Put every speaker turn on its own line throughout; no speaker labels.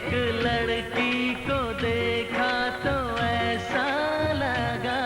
एक लड़की को देखा तो ऐसा लगा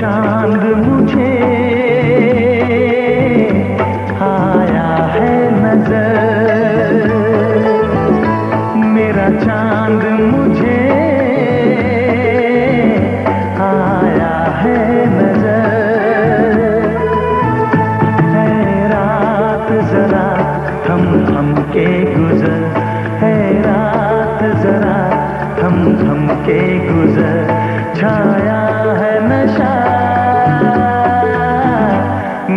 चांद मुझे आया है नजर, मेरा चांद मुझे आया है नजर। है रात जरा थम के गुजर, है रात जरा थम के गुजर। छाया है नशा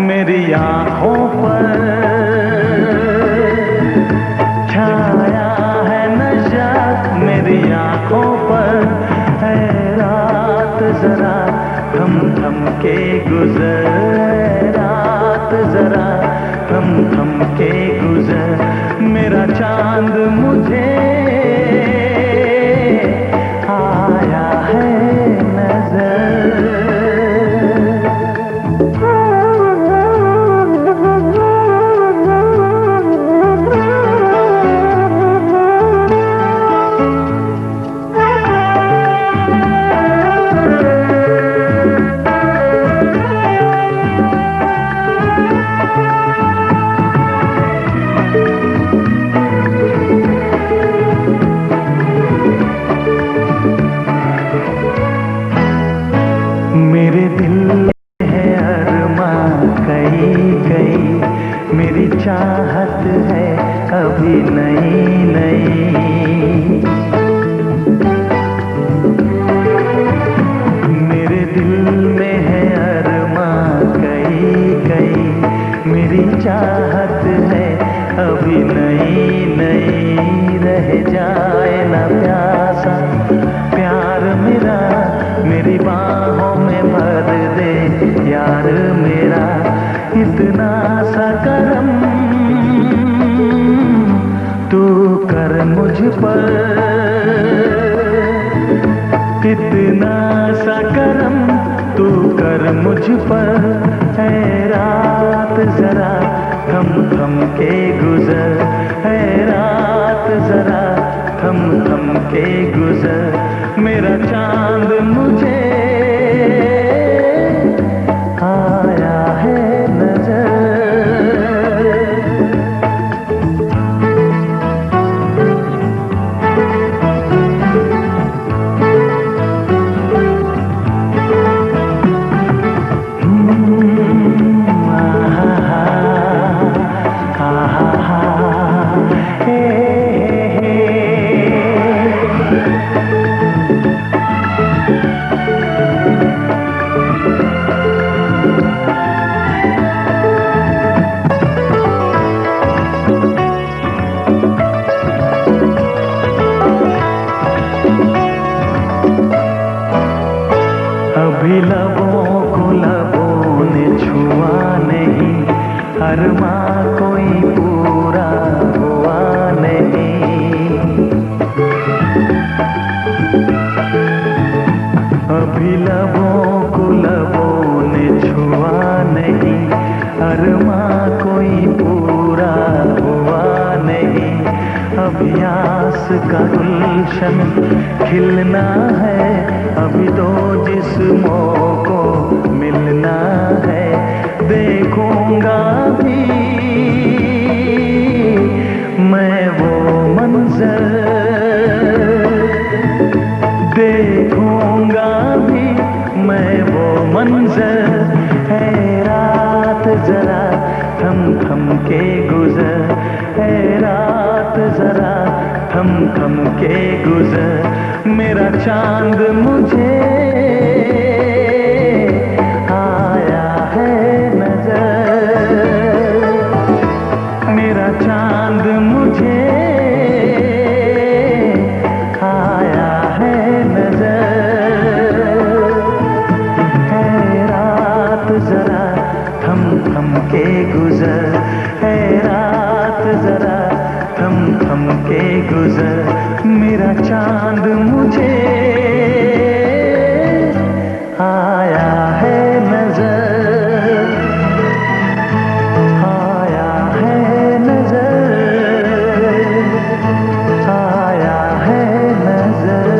मेरी आँखों पर, छाया है नशा मेरी आँखों पर। है रात जरा थम के गुजर, है रात जरा थम के गुजर। मेरा चांद मुझे आया है नजर। मेरे दिल में है अरमां कई कई, मेरी चाहत है अभी नई नई। मेरे दिल में है अरमां कई कई, मेरी चाहत है अभी नई नई। रह जाए ना प्यासा प्यार मेरा, मेरी बाहों में भर दे यार मेरा। इतना सा करम तू कर मुझ पर, इतना सा करम तू कर मुझ पर। है रात जरा थम के गुजर, है रात जरा थम के गुजर। मेरा चांद मुझे आया है नजर। अभी लबों को लबों ने छुआ नहीं, अरमां कोई पूरा हुआ नहीं। अभी लबों को लबों ने छुआ नहीं, अरमां कोई पूरा हुआ नहीं। अभी आस का गुलशन खिलना है, अभी दो जिस्मों को मिलना है। देखूंगा भी मैं वो मंजर, देखूंगा भी मैं वो मंजर। है रात है रात जरा थम थम के गुजर, मेरा चांद मुझे आया है नजर, मेरा चांद मुझे आया है नजर, है रात जरा थम थम के गुजर, है रात जरा थम थम के गुजर, मेरा चांद मुझे आया है नजर, आया है नजर, आया है नजर।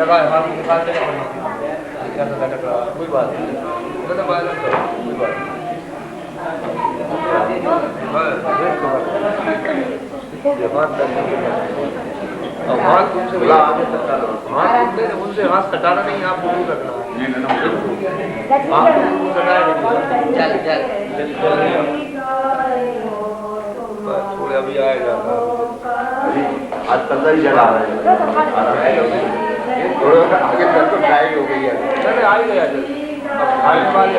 लगा है हाथ निकाल के क्या तो लटक रहा कोई बात नहीं तो बात कोई बात ये बात हाथ तुमसे बोला हाथ उनसे हाथ कटाना नहीं आपको दूर रखना चल चल थोड़े अभी आएगा आज कल ही जगह आ रहा है थोड़ा आगे चल तो ड्राई हो गई है नहीं आ ही गया आने वाले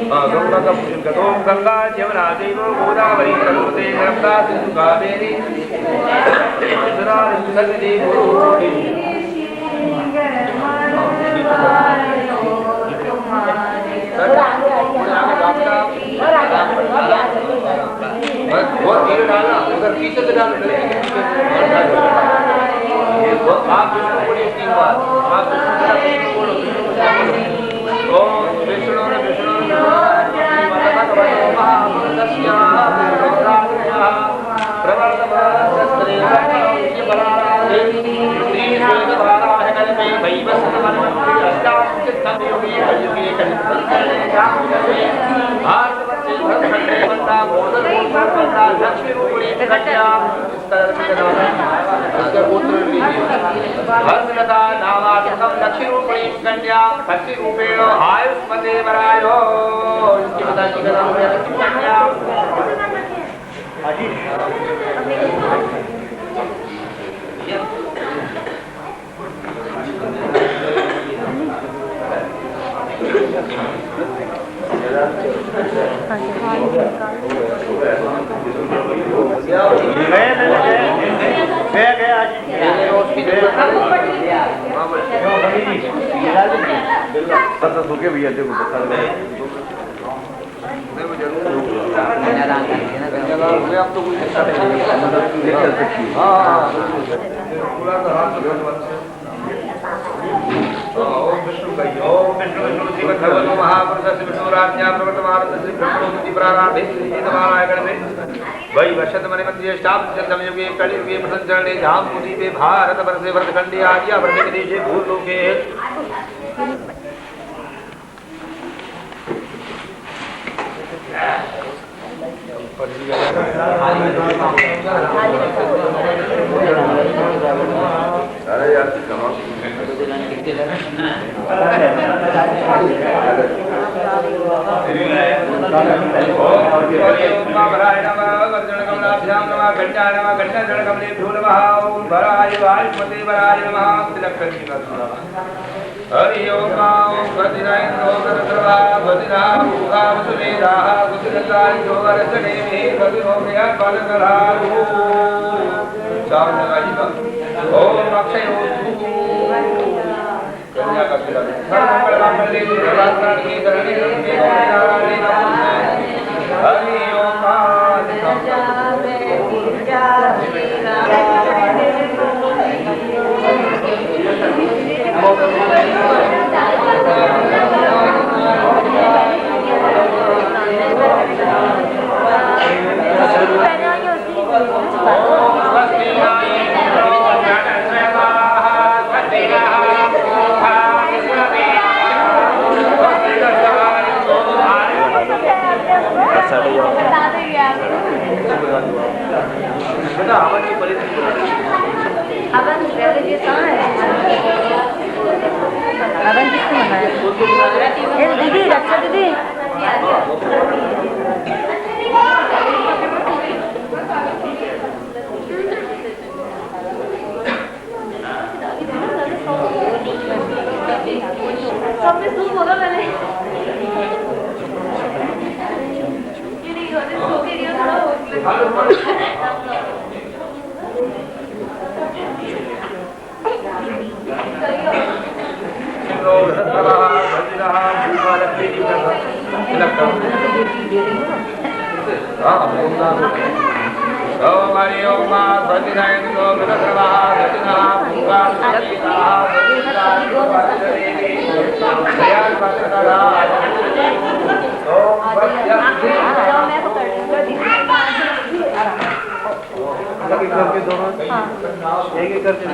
हाँ गंगा का पूजन कर ओम गंगा जमुना देव गोदावरी सरस्वती नर्मदा सिंधु कावेरी बहुत धीरे डालना उधर पीछे से डालो आप विष्णु बोलिए 3 बार आप विष्णु बोलो ओम विष्णु विष्णु लक्ष्मी रूपणी हर्षलता नामात्मकं लक्ष्मी रूपणी कन्या भक्ति रूपेण आयुष्मते वरायो इसके पिताजी का नाम है कन्या
सूखे भैया देखो
ओम विष्णु भगवान महापुरुष विष्णु राज्ञा प्रवर्तमान श्री ब्रह्मणोति प्रारंभे श्रीनारायण में वै वर्षत मने मंदिर स्टाप चंदम युगे कलियुगे प्रसंचरणे धाम पुरी पे भारत वर्षे वर्षखंडे आदि वर्षे देशे भूलोके
अरे यार
हरि ओम प्रतिनायनो गणसर्वा वदिना सुमेधाः कुतिरकारितो वर्षणे मे प्रतिनोमया बालकरागो चावनगाजिका ओम अक्षयोस्तु कन्या का शिला सर्वमंगल मांगल्ये सर्वार्थार्थे शरण्ये त्र्यंबके नमोस्तुते हरि ओम
दीदी रक्षा दीदी सबने सूप होगा मैंने ये नहीं होते सो के लिए थोड़ा हो ओम हरि ओम प्रतिनायनो गणसर्वा वदिना
करके दोनों एक एक करके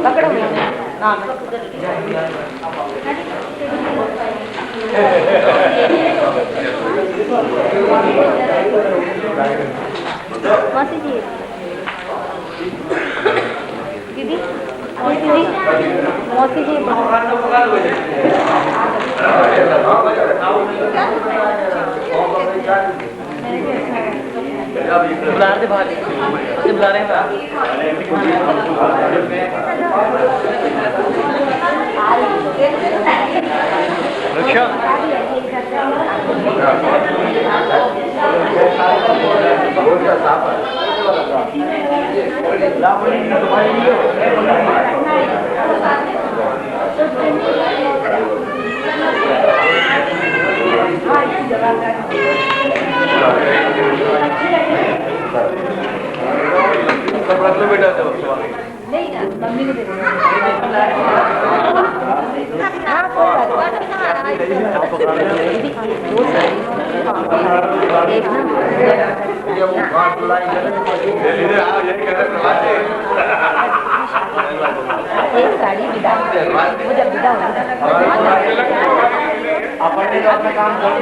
पकड़ो मासी जी दीदी दीदी मौसी जी
बुला रहे बाहर बुला रहे हैं रक्षा बेटा
नहीं ना मम्मी को दे हाँ कोई बात एक साड़ी विदा वो जब विदा होगी
अपने तो अपना काम
तेरे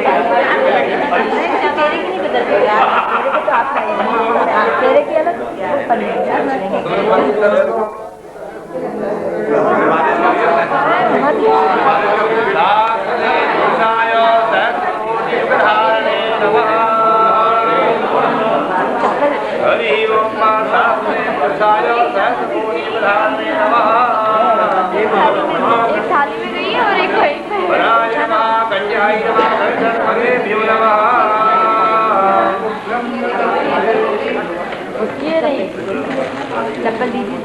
की नहीं बदलते यार तेरे को तो आप तेरे की अलग एक थाली में गई है और एक वहीं पे उसकी है नहीं चप्पल दीजिए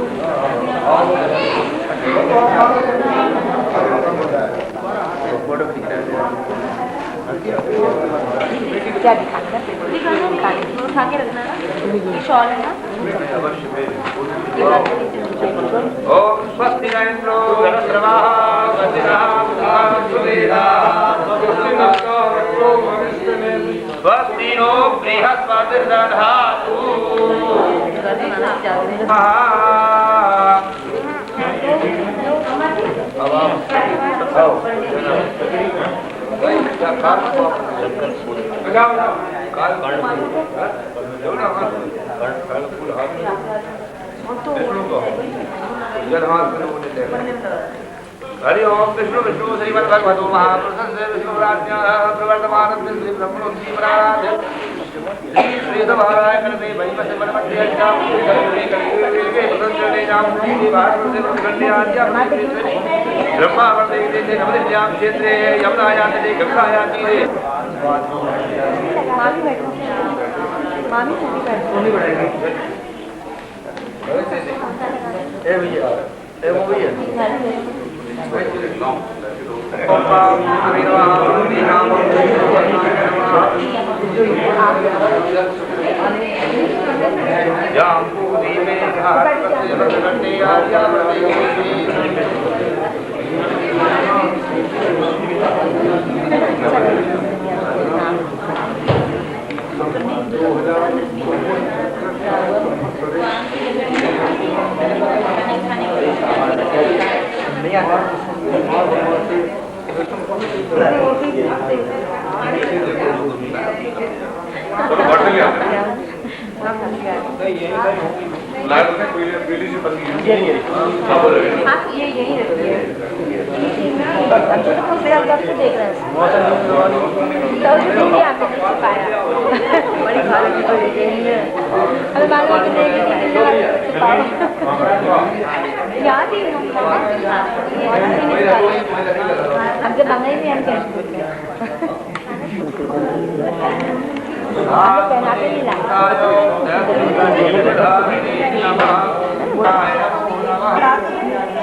क्या दिखाना उठा के रखना ना शॉल है ना
ओम स्वस्ति न इंद्रो धनश्रवाः स्वस्ति नो बृहस्पतिर्दधातु हरि ओम विष्णु विष्णु श्रीमद्भगवतो महापुरुषस्य विष्णुराज्ञः प्रवर्तमानं श्री ब्रह्मणोत्सवी प्राराधे श्री सभाराय कल्पे वैमस्य मनमध्येष्टां श्री कलियुगे पुरंजने नाम श्री भारतस्य ब्रह्मण्य ब्रह्मावर्ते देशे नवदिव्यां क्षेत्रे यमुनायां तटे गंगायां तीरे
मामी बैठो मामी बैठो
ए भैया ए वो भैया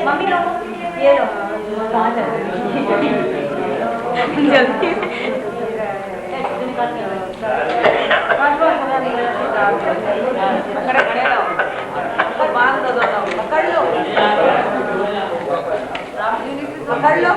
मम्मी लो ये लो जल्दी पकड़ लो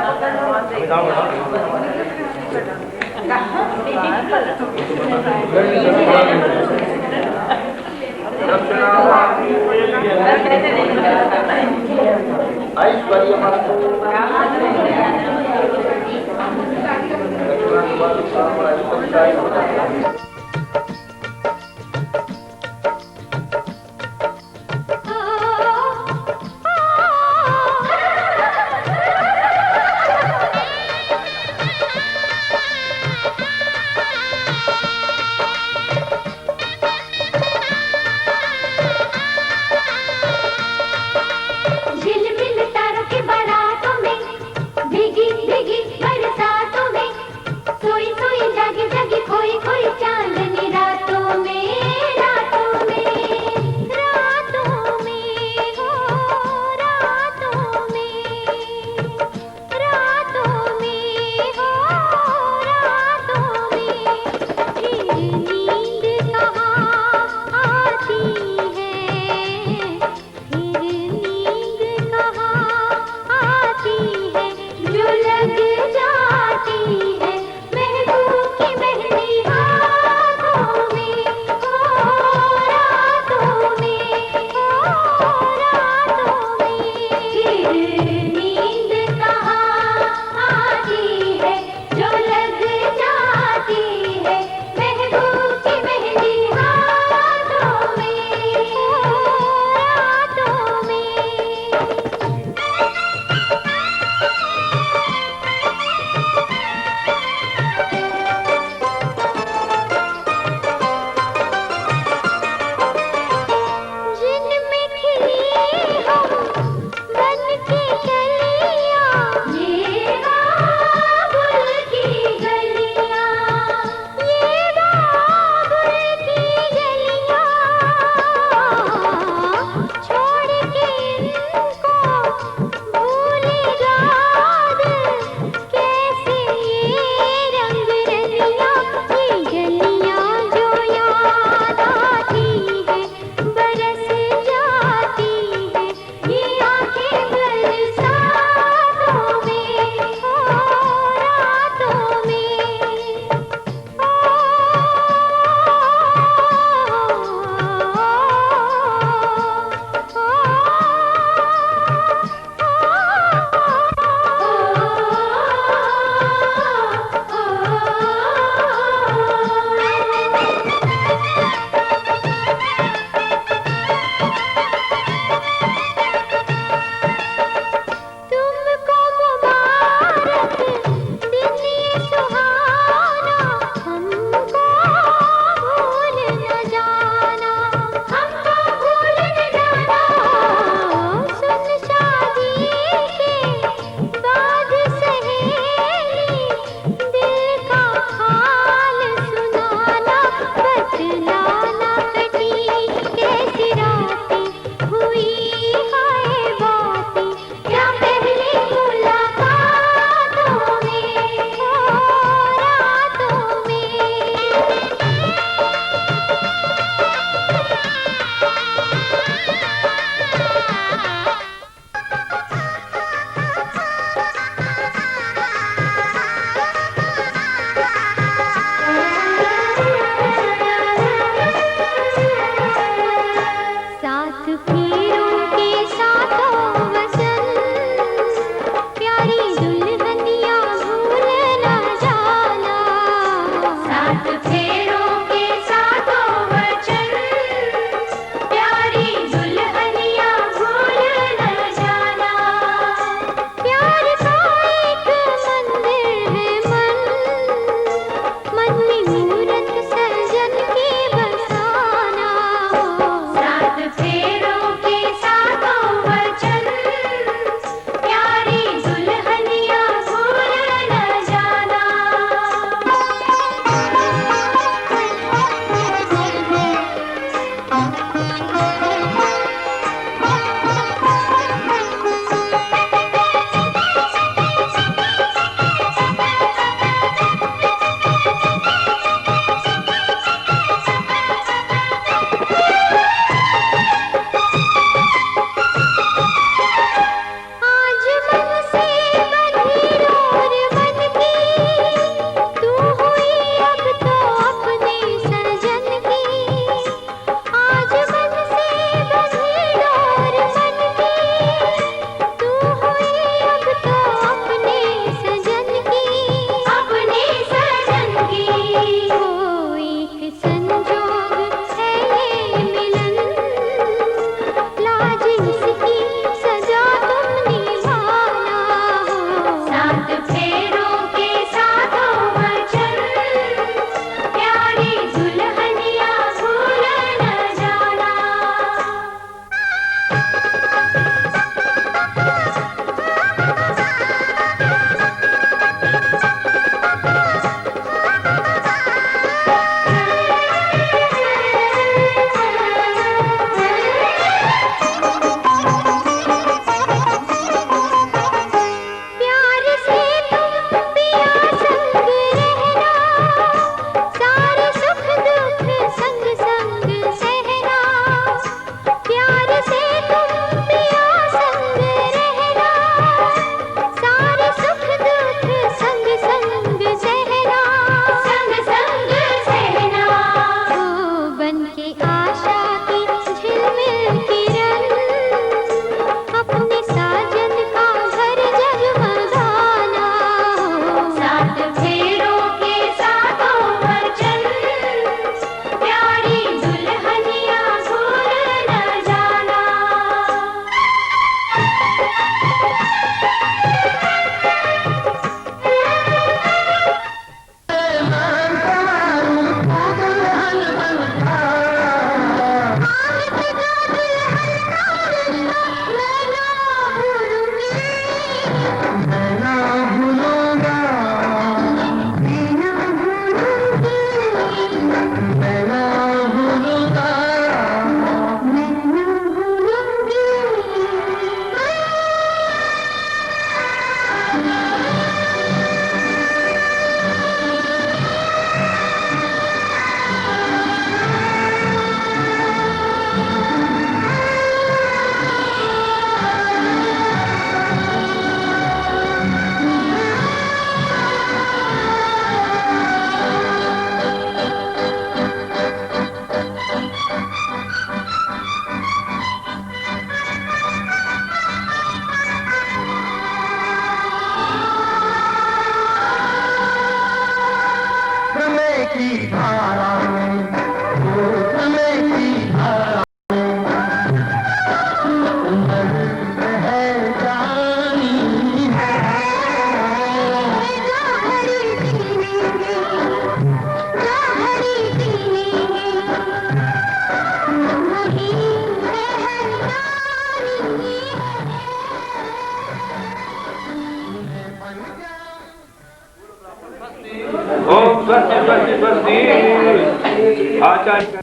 आचार्य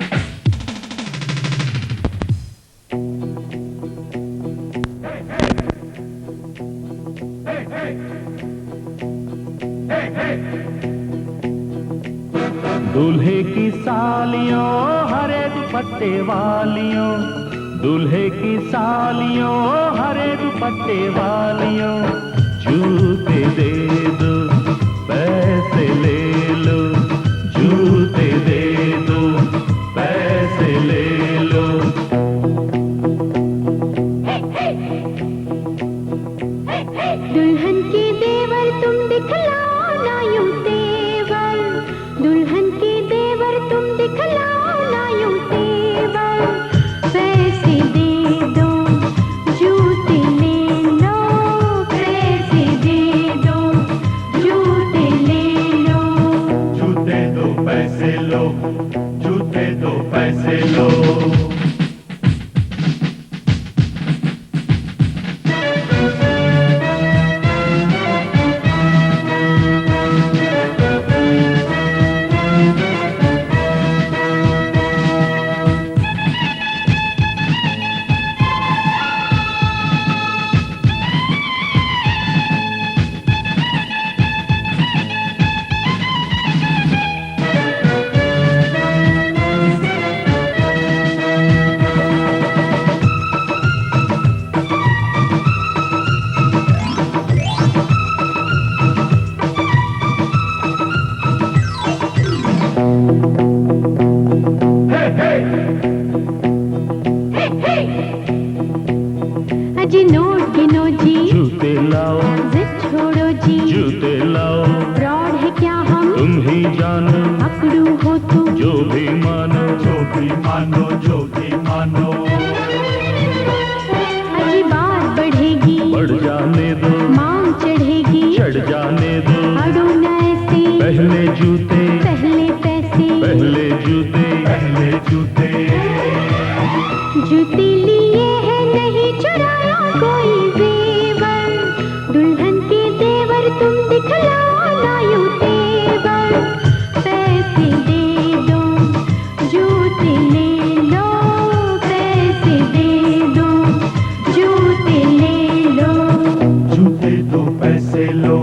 दूल्हे की सालियों हरे दुपट्टे वालियों, दूल्हे की सालियों हरे दुपट्टे वालियों, जूते दे दो पैसे ले लो, जूते दे दो पैसे ले लो।
दुल्हन के देवर तुम दिखलाओ ना यूं तेवर, दुल्हन के देवर तुम दिखलाओ ना यूं तेवर, पैसे दे दो जूते ले लो, पैसे दे दो जूते ले लो,
जूते दो पैसे लो, जूते दो पैसे लो।
अजी नोट गिनो जी,
जूते लाओ,
जिद छोड़ो जी,
जूते लाओ,
फ्रॉड है क्या हम
तुम ही जानो,
पकड़ू हो तुम
जो भी मानो, जो भी मानो, जो भी मानो।
अजी बात बढ़ेगी,
बढ़ जाने दो,
मांग चढ़ेगी,
चढ़ जाने दो,
अड़ो न ऐसे,
पहले जूते,
पहले पैसे,
पहले जूते, पहले जूते।
जूते लिए है नहीं चुराया कोई जेवर, दुल्हन के देवर तुम दिखलाओ ना यूं तेवर, पैसे दे दो जूते ले लो, पैसे दे दो जूते ले लो,
जूते दो पैसे लो,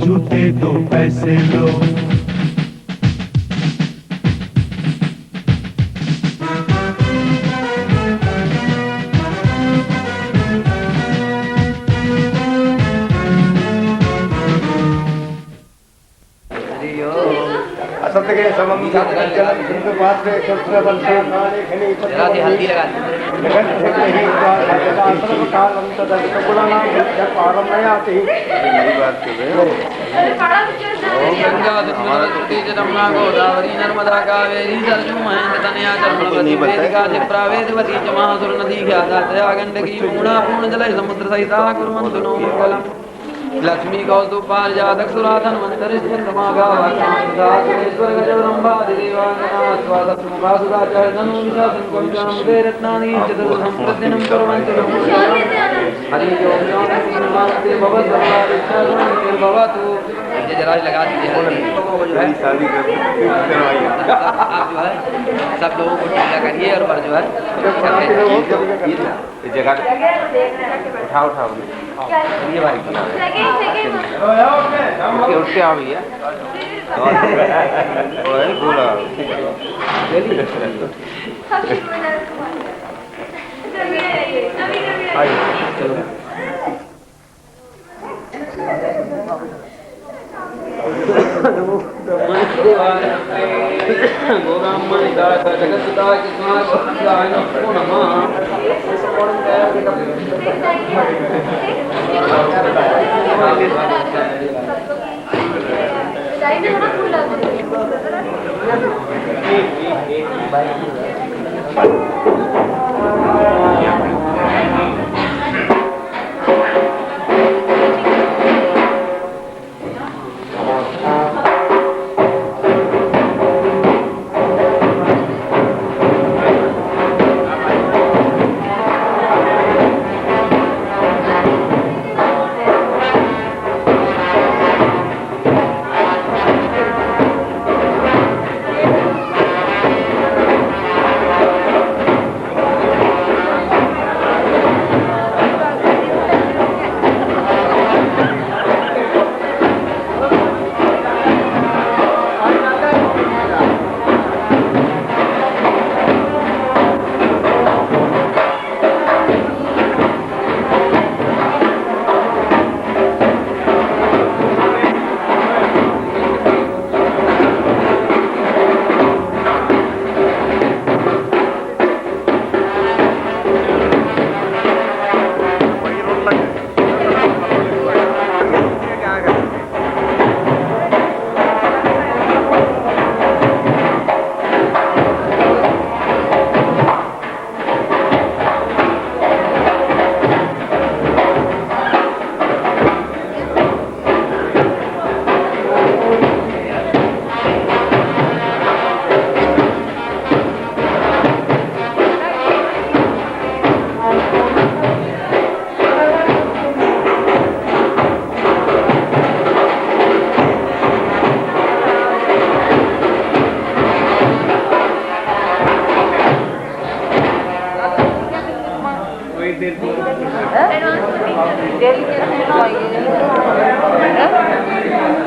जूते दो पैसे लो।
असत्य समम जलम सिंधु पात्रे शस्त्र बंधे नाले खनि
जरा सी हल्दी लगा दी।
जगन ही सर्व कालम तदवित गुणनाम पारम नयाति। मेरी बात कर रहे हो?
ओम गंगा दक्षिणवती जमुना गोदावरी नर्मदा कावेरी सरजू महेंद्र तनया जलमवती वेदिका क्षिप्रावेदवती च महासुर नदी ख्याता तया गंडकी पूर्णा पूर्ण जल समुद्र सहिता कुर्वन्तु नो मंगलम्। लक्ष्मी कौस्तुभ पारिजातक सुराधन मंतरिश्वर गजवरम्बादिदेवागणास्वादमुखासुराचरणनु रत्नानि चतुर्दशं प्रतिदिनं कुर्वन्तु हरि ओम भवतु। जरा लगा दीजिए जो है आप जो है सब लोगों को टीका करिए और पर जो है
जगह उठाओ ये भाई उठ के आओ भैया बोला चलो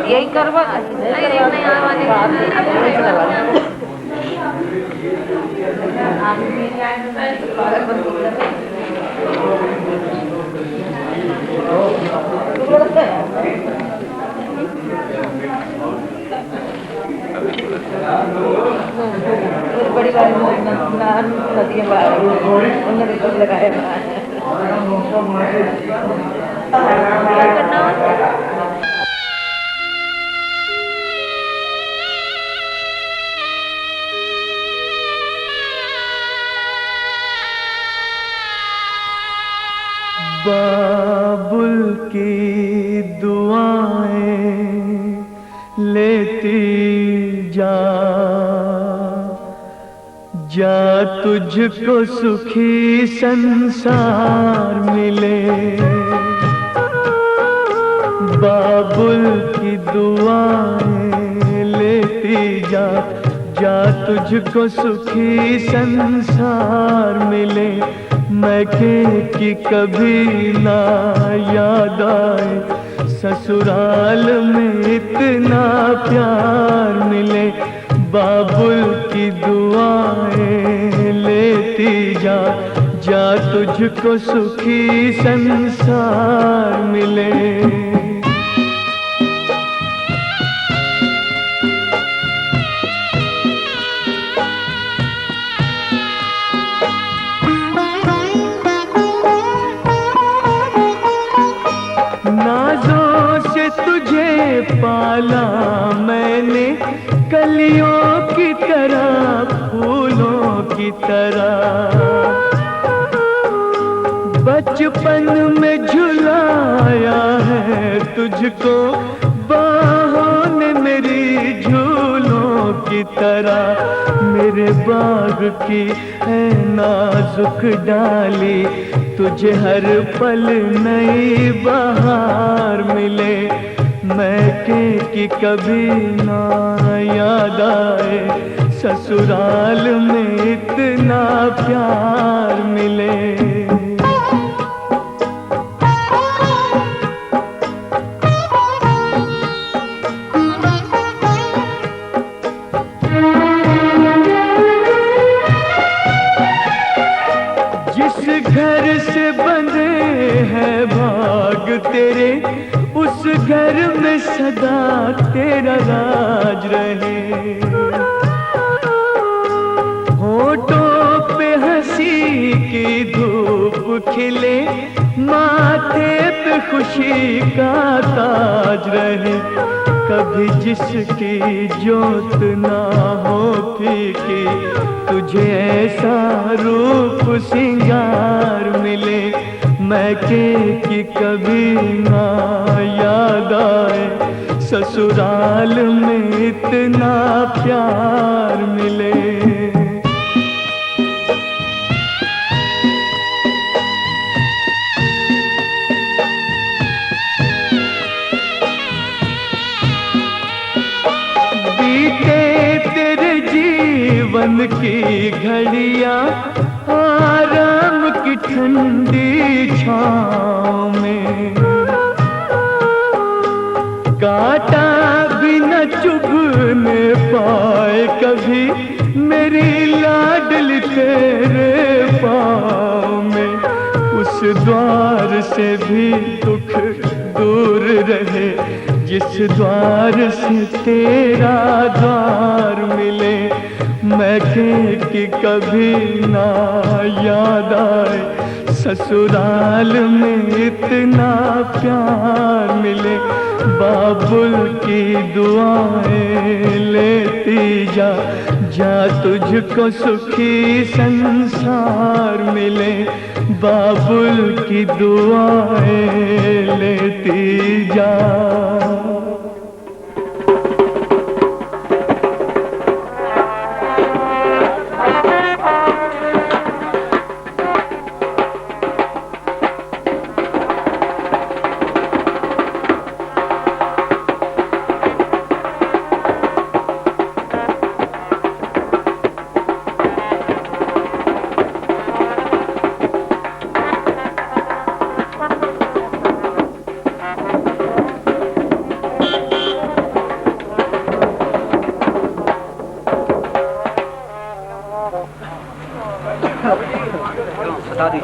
यही करवा बड़ी बारी नदियाँ बाहर उन्होंने कुछ लगाया
बाबुल की दुआएं लेती जा जा तुझको सुखी संसार मिले। बाबुल की दुआएं लेती जा जा तुझको सुखी संसार मिले। मैके की कभी ना याद आए ससुराल में इतना प्यार मिले। बाबुल की दुआएं लेती जा जा तुझको सुखी संसार मिले। नाज़ों से तुझे पाला मैंने कलियों की तरह फूलों की तरह। बचपन में झुलाया है तुझको बाहों ने मेरी झूलों की तरह। मेरे बाग की है नाजुक डाली तुझे हर पल नई बहार मिले। मैके की कभी ना याद आए ससुराल में इतना प्यार मिले। घर से बंधे हैं भाग तेरे उस घर में सदा तेरा राज रहे। होठों पे हंसी की धूप खिले माथे पे खुशी का ताज रहे। कभी जिसकी जोत ना हो फीकी तुझे ऐसा रूप सिंगार मिले। मैके की कभी ना याद आए ससुराल में इतना प्यार मिले। जीवन की घड़ियां आराम की ठंडी छाँव में। कांटा भी न चुभने पाए कभी मेरी लाडली तेरे पाँव में। उस द्वार से भी दुख दूर रहे जिस द्वार से तेरा द्वार मिले। मैके की कभी ना याद आए ससुराल में इतना प्यार मिले। बाबुल की दुआएं लेती जा जा तुझको सुखी संसार मिले। बाबुल की दुआएं लेती जा।
सता दी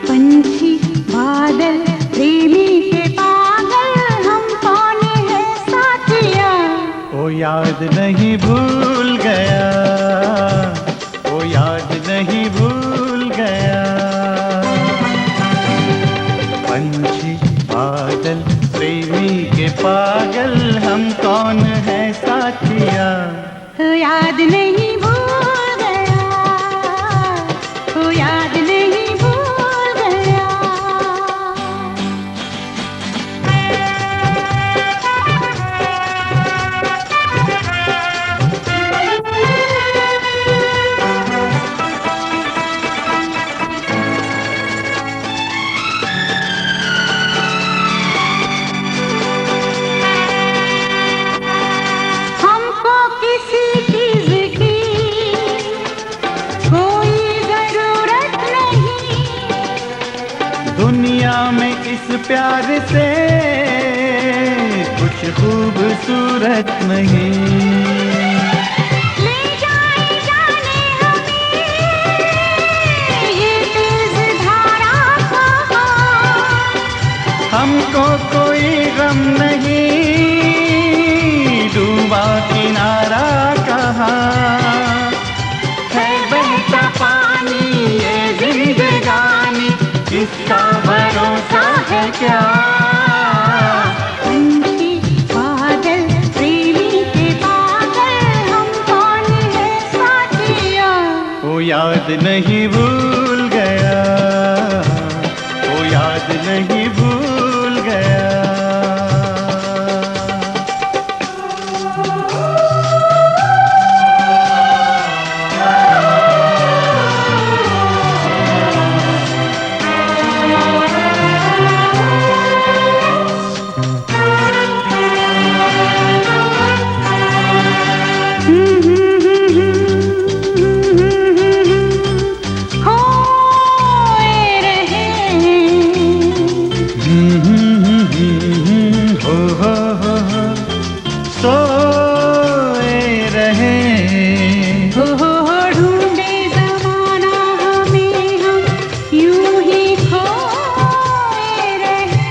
पंछी बादल प्रेमी के पागल हम कौन है साथिया।
ओ याद नहीं भूल गया, ओ याद नहीं भूल गया। पंछी बादल प्रेमी के पागल हम कौन है साथिया।
ओ याद नहीं भूल गया, ओ याद नहीं भूल गया। हमको किसी चीज की कोई जरूरत नहीं।
दुनिया में इस प्यार से कुछ खूबसूरत नहीं।
ले जाए जाने हमें ये तेज धारा कहाँ।
हमको कोई गम नहीं, डूबा किनारा कहाँ। है बहता पानी ये जिंदगानी, इसका भरोसा है क्या।
पंछी बादल प्रेमी के पागल हम कौन है साथिया।
ओ याद नहीं भूल गया, ओ याद नहीं भूल गया।
खोए रहे
हो सोए रहे।
हो ढूंढे जमाना हमें हम यूं ही खोए रहे।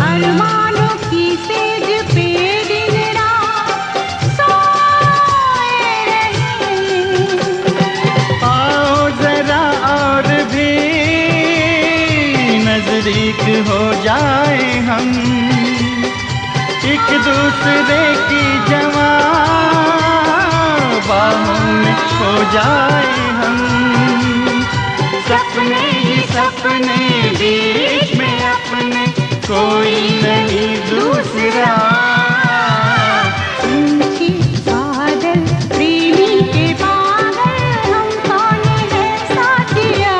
अरमानों की सेज पे दिन रात सोए रहे।
आओ जरा और भी नजदीक हो जाए हम, एक दूसरे की जमा बाहों में खो जाए हम। सपने ही सपने बीच में अपने, कोई नहीं दूसरा।
पंछी बादल प्रेमी के पागल हम कौन है साथिया।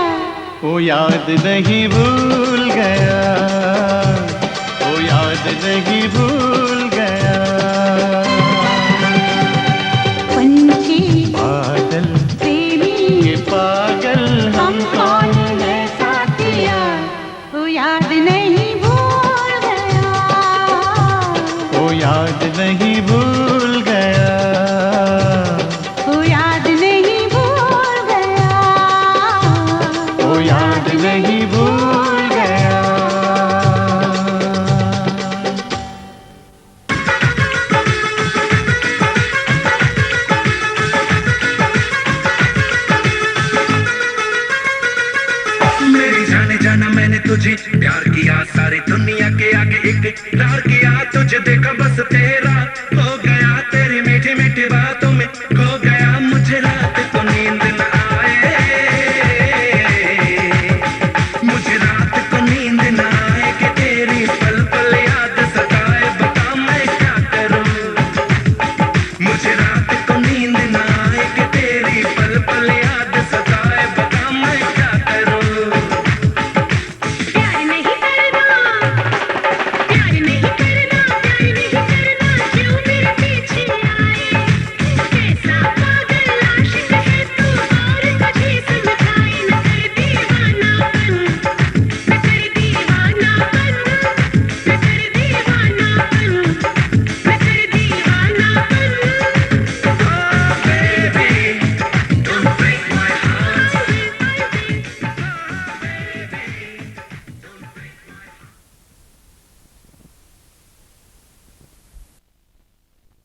ओ याद नहीं भूल गया, ओ याद नहीं भूल गया।
पंछी
बादल
प्रेमी
के पागल
हम कौन है साथिया। ओ याद नहीं भूल गया,
ओ याद नहीं भूल